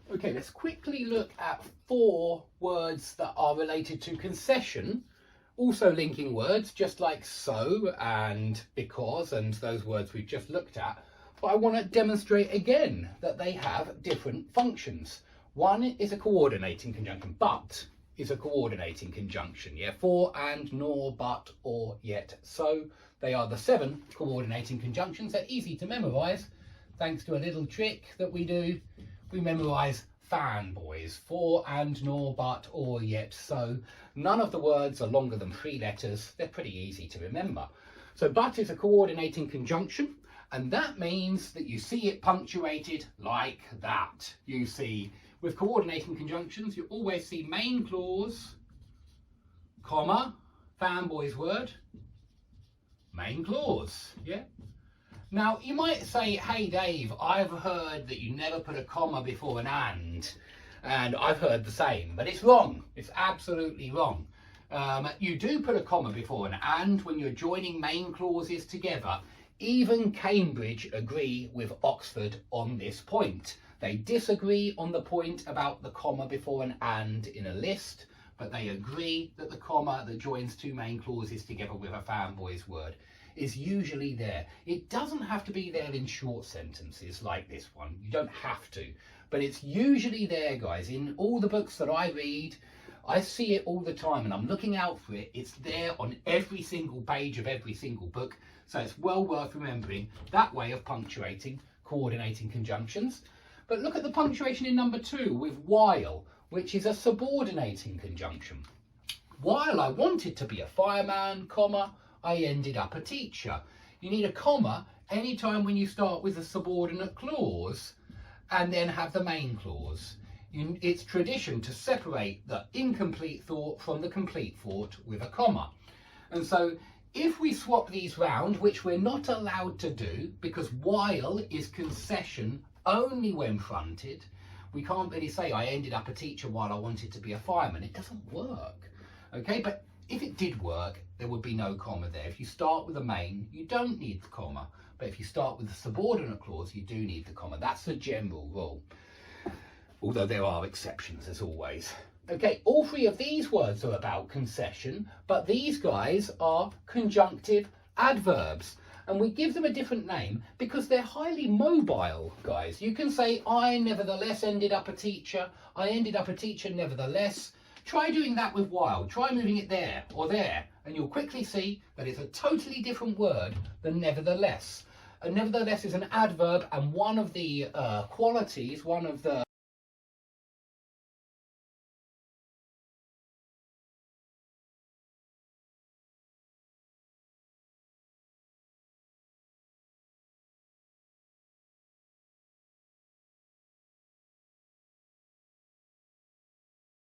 Okay, let's quickly look at 4 words that are related to concession. Also linking words, just like so and because and those words we've just looked at. But I want to demonstrate again that they have different functions. One is a coordinating conjunction. But is a coordinating conjunction. Yeah, for, and, nor, but, or, yet. So they are the 7 coordinating conjunctions. They're easy to memorise. Thanks to a little trick that we do. We memorise fanboys, for, and, nor, but, or, yet. So none of the words are longer than 3 letters. They're pretty easy to remember. So but is a coordinating conjunction, and that means that you see it punctuated like that. You see, with coordinating conjunctions, you always see main clause, comma, fanboy's word, main clause. Yeah. Now, you might say, hey, Dave, I've heard that you never put a comma before an and I've heard the same, but it's wrong. It's absolutely wrong. You do put a comma before an and when you're joining main clauses together. Even Cambridge agree with Oxford on this point. They disagree on the point about the comma before an and in a list, but they agree that the comma that joins 2 main clauses together with a fanboy's word is usually there. It doesn't have to be there in short sentences like this one. You don't have to, but it's usually there, guys. In all the books that I read, I see it all the time and I'm looking out for it. It's there on every single page of every single book. So it's well worth remembering that way of punctuating coordinating conjunctions. But look at the punctuation in number 2 with while, which is a subordinating conjunction. While I wanted to be a fireman, comma, I ended up a teacher. You need a comma anytime when you start with a subordinate clause and then have the main clause. It's tradition to separate the incomplete thought from the complete thought with a comma. And so if we swap these round, which we're not allowed to do because while is concession only when fronted, we can't really say I ended up a teacher while I wanted to be a fireman. It doesn't work. Okay, but if it did work, there would be no comma there. If you start with a main, you don't need the comma. But if you start with a subordinate clause, you do need the comma. That's the general rule. Although there are exceptions, as always. Okay, all 3 of these words are about concession, but these guys are conjunctive adverbs. And we give them a different name because they're highly mobile, guys. You can say, I nevertheless ended up a teacher. I ended up a teacher nevertheless. Try doing that with while. Try moving it there or there, and you'll quickly see that it's a totally different word than nevertheless. And nevertheless is an adverb, and one of the qualities, one of the